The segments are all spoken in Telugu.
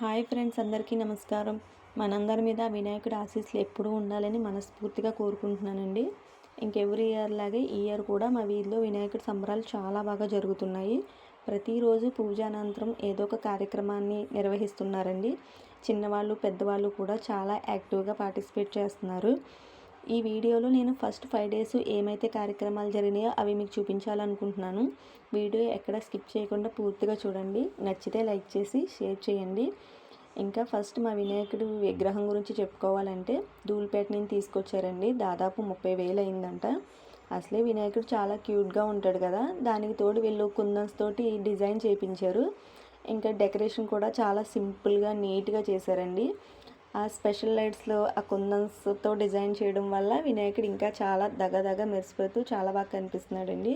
హాయ్ ఫ్రెండ్స్, అందరికీ నమస్కారం. మనందరి మీద వినాయకుడి ఆశీస్సులు ఎప్పుడూ ఉండాలని మనస్ఫూర్తిగా కోరుకుంటున్నానండి. ఎవ్రీ ఇయర్ లాగే ఈ ఇయర్ కూడా మా వీధిలో వినాయకుడి సంబరాలు చాలా బాగా జరుగుతున్నాయి. ప్రతిరోజు పూజానంతరం ఏదో ఒక కార్యక్రమాన్ని నిర్వహిస్తున్నారండి. చిన్నవాళ్ళు పెద్దవాళ్ళు కూడా చాలా యాక్టివ్గా పార్టిసిపేట్ చేస్తున్నారు. ఈ వీడియోలో నేను ఫస్ట్ 5 డేస్ ఏమైతే కార్యక్రమాలు జరిగినాయో అవి మీకు చూపించాలనుకుంటున్నాను. వీడియో ఎక్కడ స్కిప్ చేయకుండా పూర్తిగా చూడండి. నచ్చితే లైక్ చేసి షేర్ చేయండి. ఇంకా ఫస్ట్ మా వినాయకుడు విగ్రహం గురించి చెప్పుకోవాలంటే ధూళిపేట నుంచి తీసుకొచ్చారండి. దాదాపు 30,000 అయిందంట. అసలే వినాయకుడు చాలా క్యూట్గా ఉంటాడు కదా, దానికి తోడు వీళ్ళు కుందన్స్ తోటి డిజైన్ చేయించారు. ఇంకా డెకరేషన్ కూడా చాలా సింపుల్గా నీట్గా చేశారండి. ఆ స్పెషల్ లైట్స్లో ఆ కుందన్స్తో డిజైన్ చేయడం వల్ల వినాయకుడు ఇంకా చాలా దగదగ మెరిసిపోతూ చాలా బాగా కనిపిస్తున్నాడండి.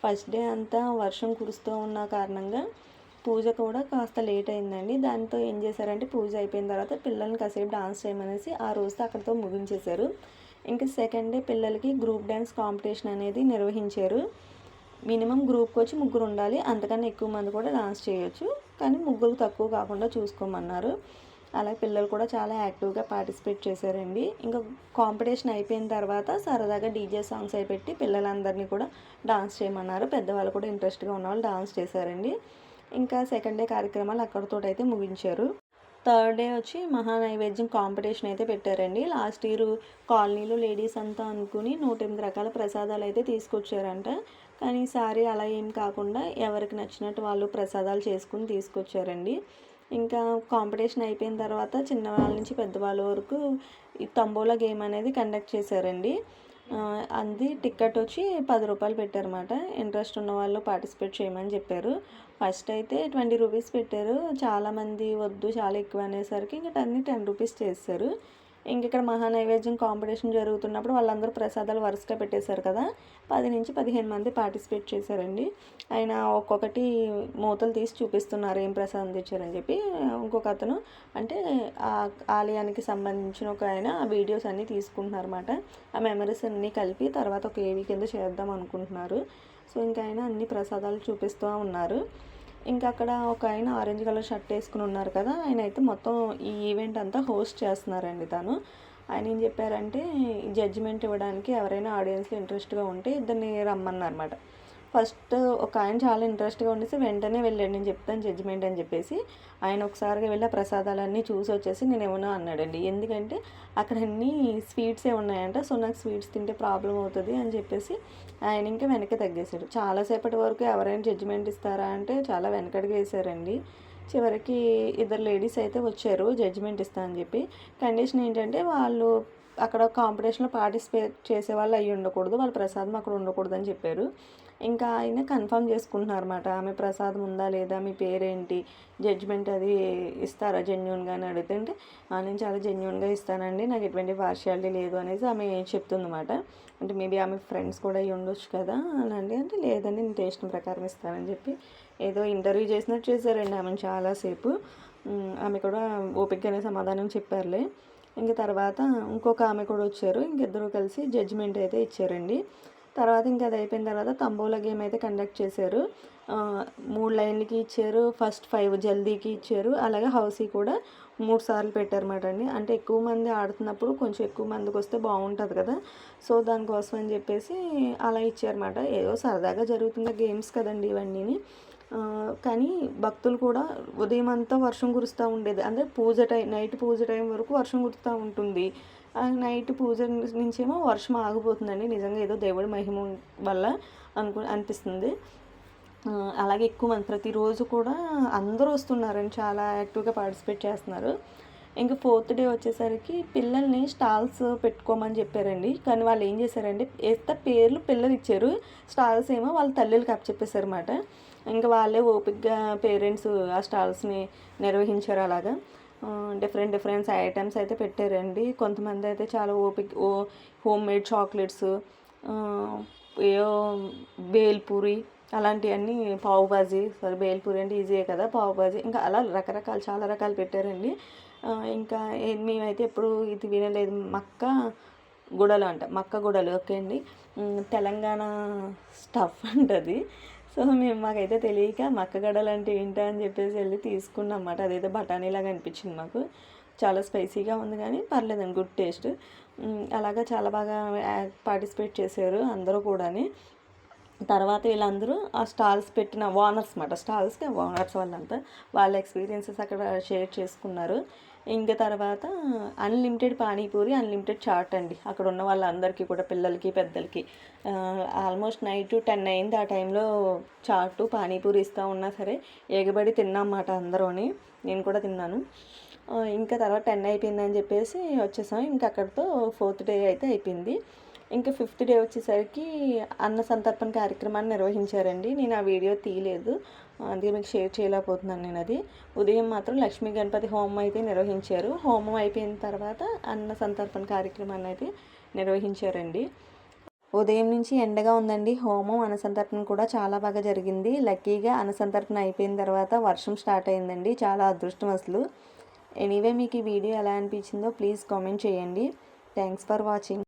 ఫస్ట్ డే అంతా వర్షం కురుస్తూ ఉన్న కారణంగా పూజ కూడా కాస్త లేట్ అయిందండి. దాంతో ఏం చేశారంటే పూజ అయిపోయిన తర్వాత పిల్లల్ని కాసేపు డాన్స్ చేయమనేసి ఆ రోజుతో అక్కడితో ముగించేశారు. ఇంకా సెకండ్ డే పిల్లలకి గ్రూప్ డ్యాన్స్ కాంపిటీషన్ అనేది నిర్వహించారు. మినిమం గ్రూప్కి వచ్చి 3 ఉండాలి, అంతకన్నా ఎక్కువ మంది కూడా డాన్స్ చేయొచ్చు, కానీ ముగ్గురు తక్కువ కాకుండా చూసుకోమన్నారు. అలాగే పిల్లలు కూడా చాలా యాక్టివ్గా పార్టిసిపేట్ చేశారండి. ఇంకా కాంపిటీషన్ అయిపోయిన తర్వాత సరదాగా డీజే సాంగ్స్ అవి పెట్టి పిల్లలందరినీ కూడా డాన్స్ చేయమన్నారు. పెద్దవాళ్ళు కూడా ఇంట్రెస్ట్గా ఉన్నవాళ్ళు డాన్స్ చేశారండి. ఇంకా సెకండ్ డే కార్యక్రమాలు అక్కడితోటైతే ముగించారు. థర్డ్ డే వచ్చి మహా నైవేద్యం కాంపిటీషన్ అయితే పెట్టారండి. లాస్ట్ ఇయర్ కాలనీలో లేడీస్ అంతా అనుకుని 108 రకాల ప్రసాదాలు అయితే తీసుకొచ్చారంట. కానీ ఈసారి అలా ఏం కాకుండా ఎవరికి నచ్చినట్టు వాళ్ళు ప్రసాదాలు చేసుకుని తీసుకొచ్చారండి. ఇంకా కాంపిటీషన్ అయిపోయిన తర్వాత చిన్నవాళ్ళ నుంచి పెద్దవాళ్ళ వరకు ఈ తంబోలా గేమ్ అనేది కండక్ట్ చేశారండి. అది టికెట్ వచ్చి 10 రూపాయలు పెట్టారన్నమాట. ఇంట్రెస్ట్ ఉన్న వాళ్ళు పార్టిసిపేట్ చేయమని చెప్పారు. ఫస్ట్ అయితే 20 రూపీస్ పెట్టారు. చాలామంది వద్దు చాలా ఎక్కువ అనేసరికి ఇంకా 10 రూపీస్ చేశారు. ఇక్కడ మహా నైవేద్యం కాంపిటీషన్ జరుగుతున్నప్పుడు వాళ్ళందరూ ప్రసాదాలు వరుసగా పెట్టేశారు కదా, 10 నుంచి 15 మంది పార్టిసిపేట్ చేశారండి. ఆయన ఒక్కొక్కటి మూతలు తీసి చూపిస్తున్నారు ఏం ప్రసాదం తెచ్చారని చెప్పి. ఇంకొక అతను అంటే ఆ ఆలయానికి సంబంధించిన ఒక ఆయన ఆ వీడియోస్ అన్నీ తీసుకుంటున్నారన్నమాట. ఆ మెమరీస్ అన్నీ కలిపి తర్వాత ఒక ఏవీ కింద చేద్దాం అనుకుంటున్నారు. సో ఇంకా ఆయన అన్ని ప్రసాదాలు చూపిస్తూ ఉన్నారు. ఇంకా అక్కడ ఒక ఆయన ఆరెంజ్ కలర్ షర్ట్ వేసుకుని ఉన్నారు కదా, ఆయన అయితే మొత్తం ఈ ఈవెంట్ అంతా హోస్ట్ చేస్తున్నారండి. ఆయన ఏం చెప్పారంటే జడ్జిమెంట్ ఇవ్వడానికి ఎవరైనా ఆడియన్స్లో ఇంట్రెస్ట్గా ఉంటే ఇద్దరిని రమ్మన్నారన్నమాట. ఫస్ట్ ఒక ఆయన చాలా ఇంట్రెస్ట్గా ఉండేసి వెంటనే వెళ్ళాడు, నేను చెప్తాను జడ్జిమెంట్ అని చెప్పేసి. ఆయన ఒకసారిగా వెళ్ళి ఆ ప్రసాదాలన్నీ చూసి వచ్చేసి నేను ఏమన్నా అన్నాడండి. ఎందుకంటే అక్కడ అన్నీ స్వీట్సే ఉన్నాయంట. సో నాకు స్వీట్స్ తింటే ప్రాబ్లం అవుతుంది అని చెప్పేసి ఆయన ఇంకా వెనక్కి తగ్గేశాడు. చాలాసేపటి వరకు ఎవరైనా జడ్జిమెంట్ ఇస్తారా అంటే చాలా వెనకడిగా వేశారండి. చివరికి 2 లేడీస్ అయితే వచ్చారు జడ్జిమెంట్ ఇస్తా అని చెప్పి. కండిషన్ ఏంటంటే వాళ్ళు అక్కడ కాంపిటీషన్లో పార్టిసిపేట్ చేసే వాళ్ళు అయ్యి ఉండకూడదు, వాళ్ళ ప్రసాదం అక్కడ ఉండకూడదు అని చెప్పారు. ఇంకా ఆయన కన్ఫర్మ్ చేసుకుంటున్నారు అన్నమాట, ఆమె ప్రసాదం ఉందా లేదా, మీ పేరేంటి, జడ్జిమెంట్ అది ఇస్తారా జెన్యున్గా అని అడుగుతుంటే నేను చాలా జెన్యున్గా ఇస్తానండి, నాకు ఎటువంటి పార్షియాలిటీ లేదు అనేసి ఆమె చెప్తుందన్నమాట. అంటే మేబీ ఆమె ఫ్రెండ్స్ కూడా అయ్యి ఉండొచ్చు కదా అని అంటే లేదండి నేను టేస్ట్ ప్రకారం ఇస్తానని చెప్పి ఏదో ఇంటర్వ్యూ చేసినట్టు చేశారండి ఆమెను చాలాసేపు. ఆమె కూడా ఓపికగానే సమాధానం చెప్పారులే. ఇంక తర్వాత ఇంకొక ఆమె కూడా వచ్చారు. ఇంకిద్దరు కలిసి జడ్జిమెంట్ అయితే ఇచ్చారండి. తర్వాత ఇంకా అది అయిపోయిన తర్వాత తంబోలా గేమ్ అయితే కండక్ట్ చేశారు. 3 లైన్లకి ఇచ్చారు, ఫస్ట్ 5 జల్దీకి ఇచ్చారు, అలాగే హౌసీ కూడా 3 సార్లు పెట్టారన్నమాట అండి. అంటే ఎక్కువ మంది ఆడుతున్నప్పుడు కొంచెం ఎక్కువ మందికి వస్తే బాగుంటుంది కదా, సో దానికోసం అని చెప్పేసి అలా ఇచ్చారన్నమాట. ఏదో సరదాగా జరుగుతున్న గేమ్స్ కదండి ఇవన్నీ. కానీ భక్తులు కూడా ఉదయం అంతా వర్షం కురుస్తూ ఉండేది. అంటే నైట్ పూజ టైం వరకు వర్షం కురుస్తూ ఉంటుంది. నైట్ పూజ నుంచేమో వర్షం ఆగిపోతుందండి. నిజంగా ఏదో దేవుడి మహిమ వల్ల అనిపిస్తుంది. అలాగే ఎక్కువ మంది ప్రతిరోజు కూడా అందరూ వస్తున్నారండి, చాలా యాక్టివ్గా పార్టిసిపేట్ చేస్తున్నారు. ఇంకా 4th డే వచ్చేసరికి పిల్లల్ని స్టాల్స్ పెట్టుకోమని చెప్పారండి. కానీ వాళ్ళు ఏం చేశారంటే పేర్లు పిల్లలు ఇచ్చారు, స్టాల్స్ ఏమో వాళ్ళ తల్లులకి అప్పచెప్పేశారన్నమాట. ఇంకా వాళ్ళే ఓపికగా పేరెంట్స్ ఆ స్టాల్స్ని నిర్వహించారు. అలాగా డిఫరెంట్ ఐటమ్స్ అయితే పెట్టారండి. కొంతమంది అయితే చాలా హోమ్ మేడ్ చాక్లెట్స్, ఏవో బేల్పూరి అలాంటివన్నీ, పావుబాజీ, బేల్పూరి అంటే ఈజీయే కదా, పావుబాజీ, ఇంకా అలా చాలా రకాలు పెట్టారండి. ఇంకా మేమైతే ఎప్పుడు ఇది వినలేదు, మక్క గుడలు ఓకే అండి, తెలంగాణ స్టఫ్ అంటది. సో సో మాకైతే తెలియక మక్కగడలు అంటే ఏంటా అని చెప్పేసి వెళ్ళి తీసుకున్నాం అన్నమాట. అదేదో బఠానీలాగా అనిపించింది మాకు. చాలా స్పైసీగా ఉంది కానీ పర్లేదండి, గుడ్ టేస్ట్. అలాగా చాలా బాగా పార్టిసిపేట్ చేశారు అందరూ కూడాని. తర్వాత వీళ్ళందరూ ఆ స్టాల్స్ పెట్టిన ఓనర్స్ అన్నమాట, స్టాల్స్కి ఓనర్స్ వాళ్ళంతా వాళ్ళ ఎక్స్పీరియన్సెస్ అక్కడ షేర్ చేసుకున్నారు. ఇంకా తర్వాత అన్లిమిటెడ్ పానీపూరి, అన్లిమిటెడ్ చాట్ అండి అక్కడ ఉన్న వాళ్ళందరికీ కూడా, పిల్లలకి పెద్దలకి. ఆల్మోస్ట్ నైట్ 10 అయింది. ఆ టైంలో చాటు పానీపూరి ఇస్తూ ఉన్నా సరే ఎగబడి తిన్నామాట అందరూని. నేను కూడా తిన్నాను. ఇంకా తర్వాత 10 అయిపోయిందని చెప్పేసి వచ్చేసాం. ఇంకా అక్కడితో 4th డే అయితే అయిపోయింది. ఇంకా 5th డే వచ్చేసరికి అన్న సంతర్పణ కార్యక్రమాన్ని నిర్వహించారండి. నేను ఆ వీడియో తీయలేదు, అందుకే మీకు షేర్ చేయలేకపోతున్నాను నేను అది. ఉదయం మాత్రం లక్ష్మీ గణపతి హోమం అయితే నిర్వహించారు. హోమం అయిపోయిన తర్వాత అన్న సంతర్పణ కార్యక్రమాన్ని అయితే నిర్వహించారండి. ఉదయం నుంచి ఎండగా ఉందండి. హోమం అన్నసంతర్పణ కూడా చాలా బాగా జరిగింది. లక్కీగా అన్నసంతర్పణ అయిపోయిన తర్వాత వర్షం స్టార్ట్ అయిందండి. చాలా అదృష్టం అసలు. ఎనీవే మీకు ఈ వీడియో ఎలా అనిపించిందో ప్లీజ్ కామెంట్ చేయండి. Thanks for watching.